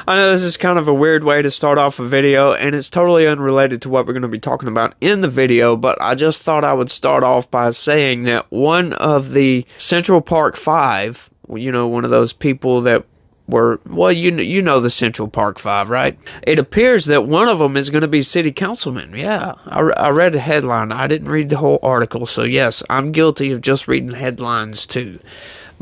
I know this is kind of a weird way to start off a video, and it's totally unrelated to what we're going to be talking about in the video, but I just thought I would start off by saying that one of the Central Park Five, you know, one of those people that were, well, you know the Central Park Five, right? It appears that one of them is going to be city councilman. Yeah, I read the headline. I didn't read the whole article, so yes, I'm guilty of just reading headlines too.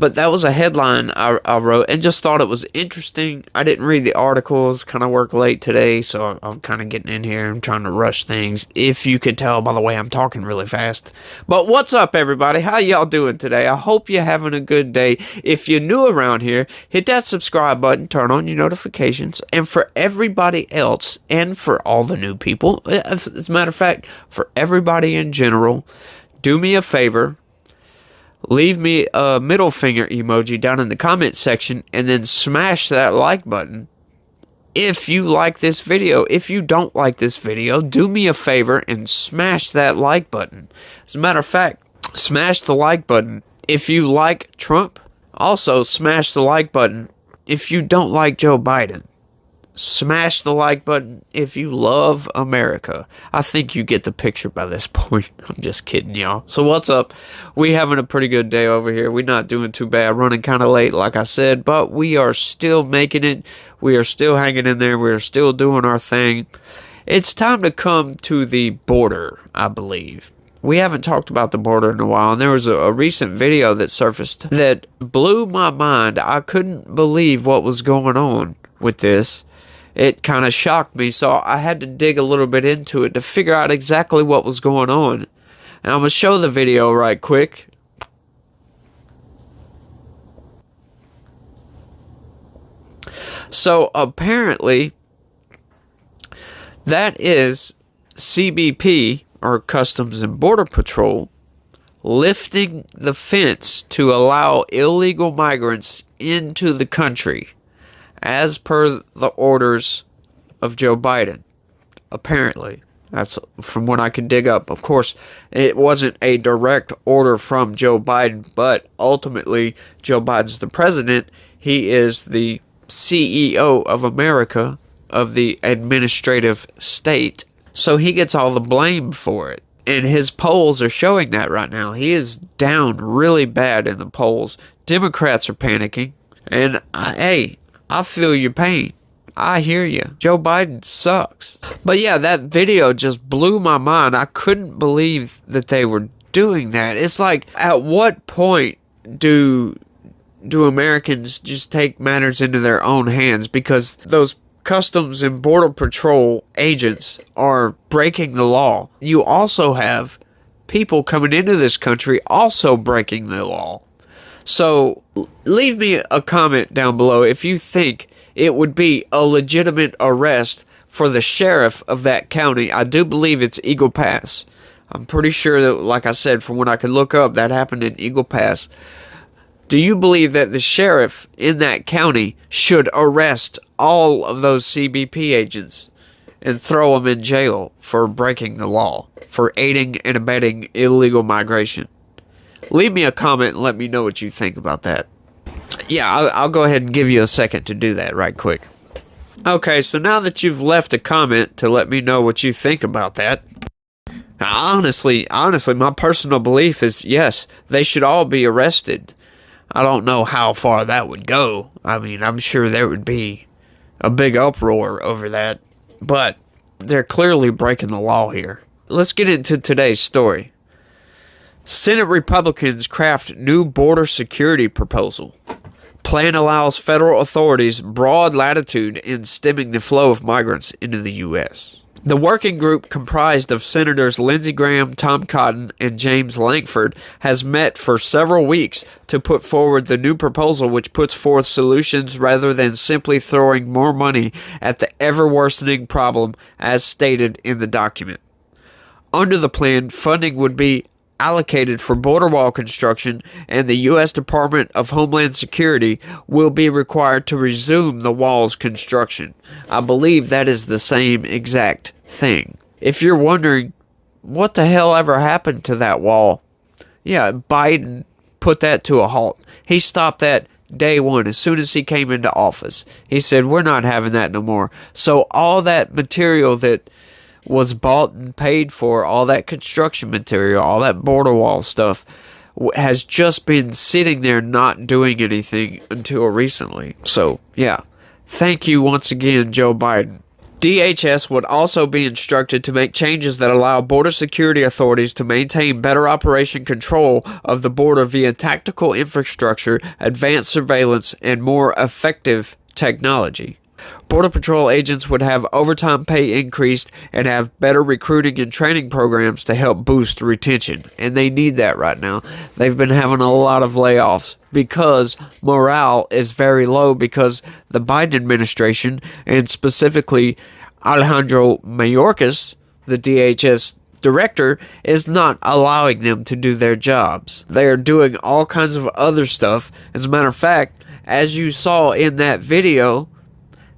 But that was a headline I wrote and just thought it was interesting. I didn't read the articles, kind of work late today, so I'm kind of getting in here and trying to rush things. If you could tell by the way I'm talking really fast. But what's up, everybody? How y'all doing today? I hope you're having a good day. If you're new around here, hit that subscribe button, turn on your notifications. And for everybody else, and for all the new people, as a matter of fact, for everybody in general, do me a favor. Leave me a middle finger emoji down in the comment section and then smash that like button if you like this video. If you don't like this video, do me a favor and smash that like button. As a matter of fact, smash the like button if you like Trump. Also, smash the like button if you don't like Joe Biden. Smash the like button if you love America. I think you get the picture by this point. I'm just kidding, y'all. So what's up? We having a pretty good day over here. We're not doing too bad. Running kind of late, like I said, but we are still making it. We are still hanging in there. We are still doing our thing. It's time to come to the border, I believe. We haven't talked about the border in a while, and there was a recent video that surfaced that blew my mind. I couldn't believe what was going on with this. It kind of shocked me, so I had to dig a little bit into it to figure out exactly what was going on. And I'm going to show the video right quick. So apparently, that is CBP, or Customs and Border Patrol, lifting the fence to allow illegal migrants into the country, as per the orders of Joe Biden, apparently. That's from what I could dig up. Of course, it wasn't a direct order from Joe Biden, but ultimately, Joe Biden's the president. He is the CEO of America, of the administrative state. So he gets all the blame for it. And his polls are showing that right now. He is down really bad in the polls. Democrats are panicking. And hey, I feel your pain. I hear you. Joe Biden sucks. But yeah, that video just blew my mind. I couldn't believe that they were doing that. It's like, at what point do Americans just take matters into their own hands? Because those Customs and Border Patrol agents are breaking the law. You also have people coming into this country also breaking the law. So, leave me a comment down below if you think it would be a legitimate arrest for the sheriff of that county. I do believe it's Eagle Pass. I'm pretty sure that, like I said, from what I could look up, that happened in Eagle Pass. Do you believe that the sheriff in that county should arrest all of those CBP agents and throw them in jail for breaking the law, for aiding and abetting illegal migration? Leave me a comment and let me know what you think about that. Yeah, I'll go ahead and give you a second to do that right quick. Okay, so now that you've left a comment to let me know what you think about that, honestly, my personal belief is yes, they should all be arrested. I don't know how far that would go. I mean, I'm sure there would be a big uproar over that, but they're clearly breaking the law here. Let's get into today's story. Senate Republicans craft new border security proposal. Plan allows federal authorities broad latitude in stemming the flow of migrants into the U.S. The working group, comprised of Senators Lindsey Graham, Tom Cotton, and James Lankford, has met for several weeks to put forward the new proposal, which puts forth solutions rather than simply throwing more money at the ever-worsening problem as stated in the document. Under the plan, funding would be allocated for border wall construction, and the U.S. Department of Homeland Security will be required to resume the wall's construction. I believe that is the same exact thing. If you're wondering, what the hell ever happened to that wall? Yeah, Biden put that to a halt. He stopped that day one, as soon as he came into office. He said, we're not having that no more. So all that material that was bought and paid for, all that construction material, all that border wall stuff, has just been sitting there not doing anything until recently. So, yeah. Thank you once again, Joe Biden. DHS would also be instructed to make changes that allow border security authorities to maintain better operation control of the border via tactical infrastructure, advanced surveillance, and more effective technology. Border Patrol agents would have overtime pay increased and have better recruiting and training programs to help boost retention. And they need that right now. They've been having a lot of layoffs because morale is very low because the Biden administration, and specifically Alejandro Mayorkas, the DHS director, is not allowing them to do their jobs. They are doing all kinds of other stuff. As a matter of fact, as you saw in that video,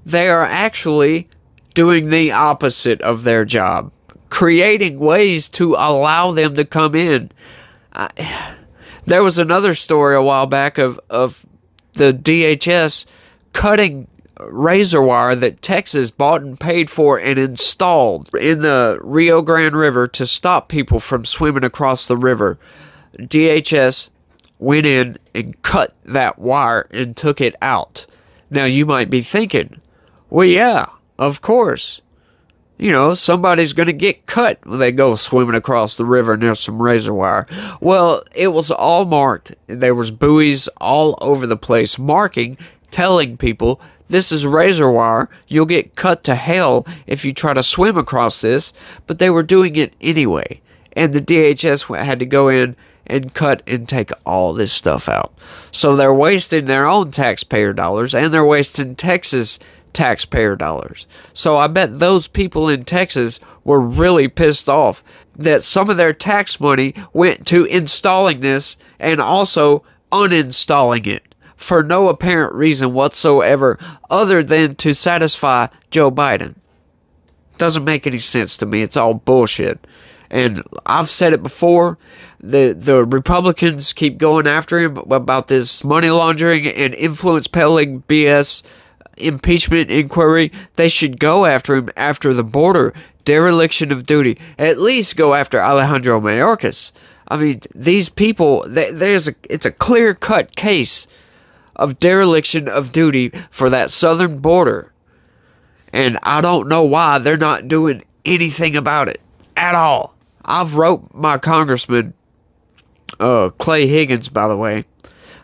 they are actually doing the opposite of their job, creating ways to allow them to come in. There was another story a while back of the DHS cutting razor wire that Texas bought and paid for and installed in the Rio Grande River to stop people from swimming across the river. DHS went in and cut that wire and took it out. Now you might be thinking, well, yeah, of course. You know, somebody's going to get cut when they go swimming across the river and there's some razor wire. Well, it was all marked. There was buoys all over the place marking, telling people, this is razor wire. You'll get cut to hell if you try to swim across this. But they were doing it anyway. And the DHS had to go in and cut and take all this stuff out. So they're wasting their own taxpayer dollars, and they're wasting Texas taxpayer dollars. So I bet those people in Texas were really pissed off that some of their tax money went to installing this and also uninstalling it for no apparent reason whatsoever other than to satisfy Joe Biden. Doesn't make any sense to me. It's all bullshit. And I've said it before, the Republicans keep going after him about this money laundering and influence peddling BS impeachment inquiry. They should go after him after the border dereliction of duty. At least go after Alejandro Mayorkas. I mean, these people, it's a clear-cut case of dereliction of duty for that southern border. And I don't know why they're not doing anything about it at all. I've wrote my congressman, Clay Higgins, by the way.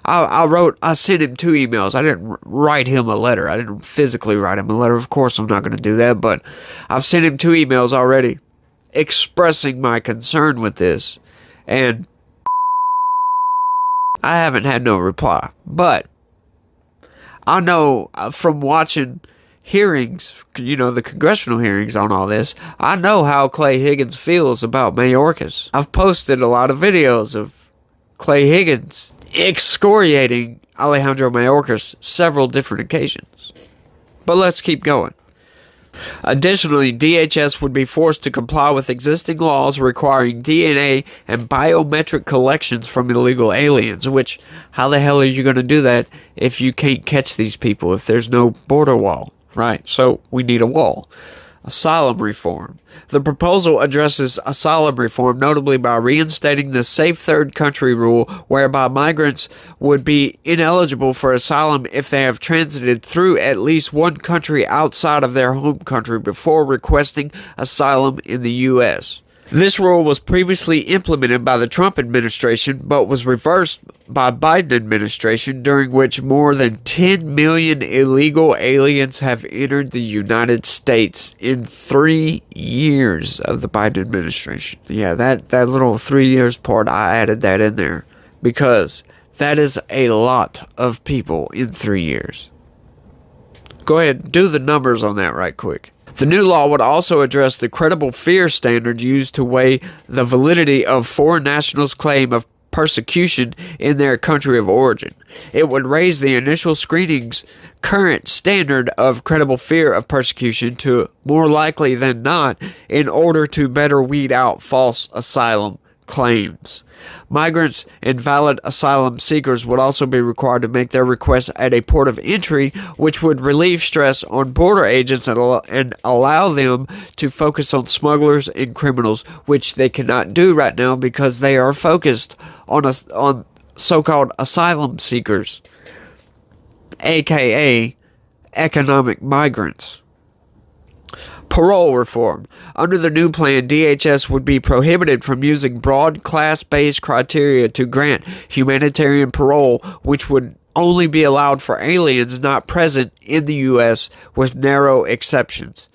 I sent him 2 emails. I didn't write him a letter. I didn't physically write him a letter. Of course, I'm not going to do that. But I've sent him 2 emails already expressing my concern with this. And I haven't had no reply. But I know from watching hearings, you know, the congressional hearings on all this, I know how Clay Higgins feels about Mayorkas. I've posted a lot of videos of Clay Higgins excoriating Alejandro Mayorkas several different occasions. But let's keep going. Additionally, DHS would be forced to comply with existing laws requiring DNA and biometric collections from illegal aliens, which, how the hell are you going to do that if you can't catch these people, if there's no border wall? Right, so we need a wall. Asylum reform. The proposal addresses asylum reform notably by reinstating the safe third country rule, whereby migrants would be ineligible for asylum if they have transited through at least one country outside of their home country before requesting asylum in the U.S. This rule was previously implemented by the Trump administration, but was reversed by Biden administration, during which more than 10 million illegal aliens have entered the United States in 3 years of the Biden administration. Yeah, that little 3 years part, I added that in there because that is a lot of people in 3 years. Go ahead, do the numbers on that right quick. The new law would also address the credible fear standard used to weigh the validity of foreign nationals' claim of persecution in their country of origin. It would raise the initial screening's current standard of credible fear of persecution to more likely than not in order to better weed out false asylum claims. Migrants and valid asylum seekers would also be required to make their requests at a port of entry, which would relieve stress on border agents and allow them to focus on smugglers and criminals, which they cannot do right now because they are focused on so-called asylum seekers, aka economic migrants. Parole reform. Under the new plan, DHS would be prohibited from using broad class-based criteria to grant humanitarian parole, which would only be allowed for aliens not present in the U.S. with narrow exceptions.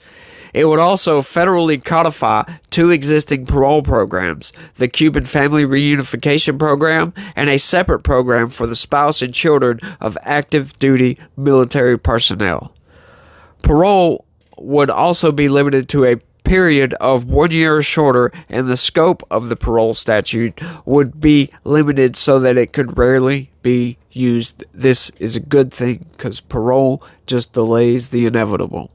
It would also federally codify two existing parole programs, the Cuban Family Reunification Program and a separate program for the spouse and children of active duty military personnel. Parole would also be limited to a period of 1 year or shorter, and the scope of the parole statute would be limited so that it could rarely be used. This is a good thing because parole just delays the inevitable.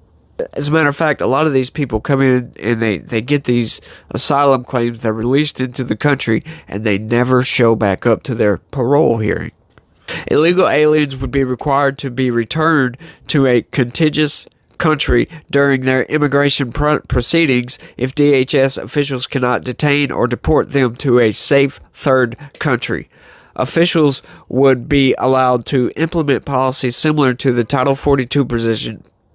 As a matter of fact, a lot of these people come in and they get these asylum claims, they're released into the country, and they never show back up to their parole hearing. Illegal aliens would be required to be returned to a contiguous country during their immigration proceedings if DHS officials cannot detain or deport them to a safe third country. Officials would be allowed to implement policies similar to the Title 42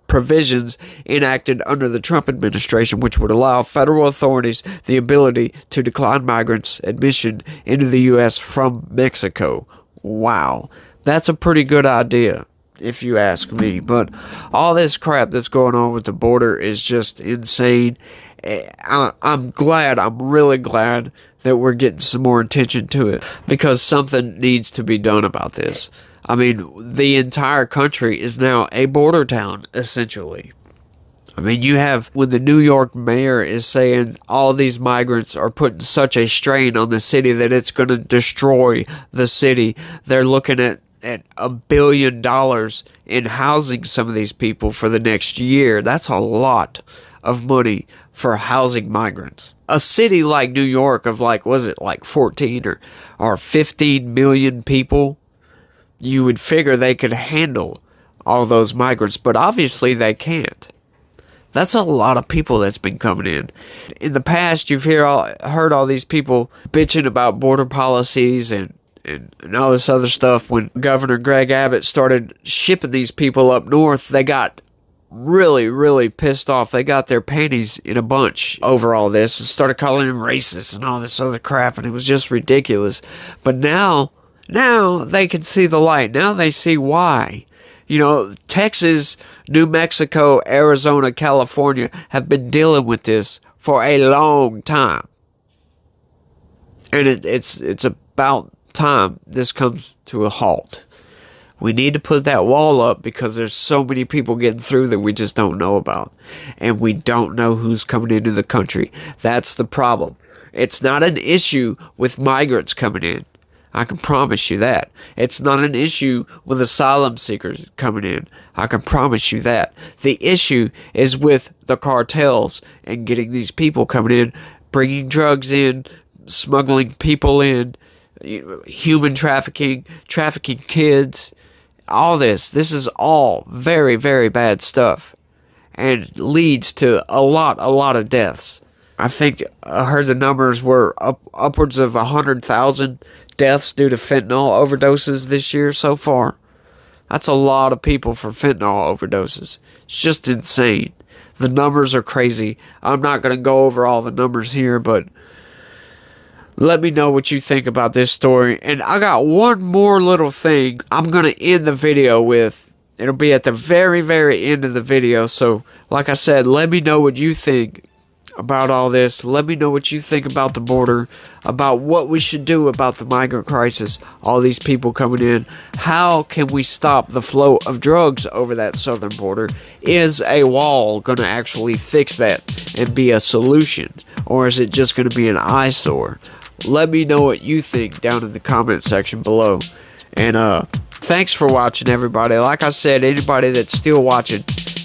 provisions enacted under the Trump administration, which would allow federal authorities the ability to decline migrants' admission into the U.S. from Mexico. Wow, that's a pretty good idea, if you ask me. But all this crap that's going on with the border is just insane. I'm really glad that we're getting some more attention to it, because something needs to be done about this. I mean, the entire country is now a border town, essentially. I mean, you have, when the New York mayor is saying all these migrants are putting such a strain on the city that it's going to destroy the city. They're looking at $1 billion in housing some of these people for the next year. That's a lot of money for housing migrants. A city like New York of 14 or 15 million people, you would figure they could handle all those migrants, but obviously they can't. That's a lot of people that's been coming in. In the past, you've heard all these people bitching about border policies and all this other stuff. When Governor Greg Abbott started shipping these people up north, they got really, really pissed off. They got their panties in a bunch over all this and started calling him racist and all this other crap, and it was just ridiculous. But now they can see the light. Now they see why. You know, Texas, New Mexico, Arizona, California have been dealing with this for a long time. And it's about time this comes to a halt. We need to put that wall up because there's so many people getting through that we just don't know about. And we don't know who's coming into the country. That's the problem. It's not an issue with migrants coming in. I can promise you that. It's not an issue with asylum seekers coming in. I can promise you that. The issue is with the cartels and getting these people coming in, bringing drugs in, smuggling people in, human trafficking, trafficking kids, all this. This is all very, very bad stuff and leads to a lot of deaths. I think I heard the numbers were upwards of 100,000 deaths due to fentanyl overdoses this year so far. That's a lot of people for fentanyl overdoses. It's just insane. The numbers are crazy. I'm not going to go over all the numbers here, but let me know what you think about this story. And I got one more little thing I'm going to end the video with. It'll be at the very, very end of the video. So, like I said, let me know what you think about all this. Let me know what you think about the border, about what we should do about the migrant crisis, all these people coming in. How can we stop the flow of drugs over that southern border? Is a wall going to actually fix that and be a solution? Or is it just going to be an eyesore? Let me know what you think down in the comment section below. And thanks for watching, everybody. Like I said, anybody that's still watching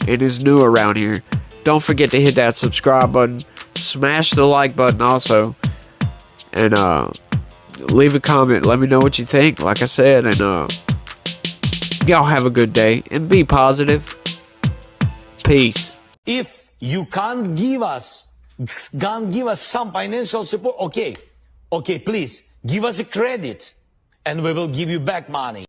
and is new around here, don't forget to hit that subscribe button. Smash the like button also. And leave a comment. Let me know what you think, like I said. And y'all have a good day and be positive. Peace. If you can't give us some financial support, okay, please give us a credit and we will give you back money.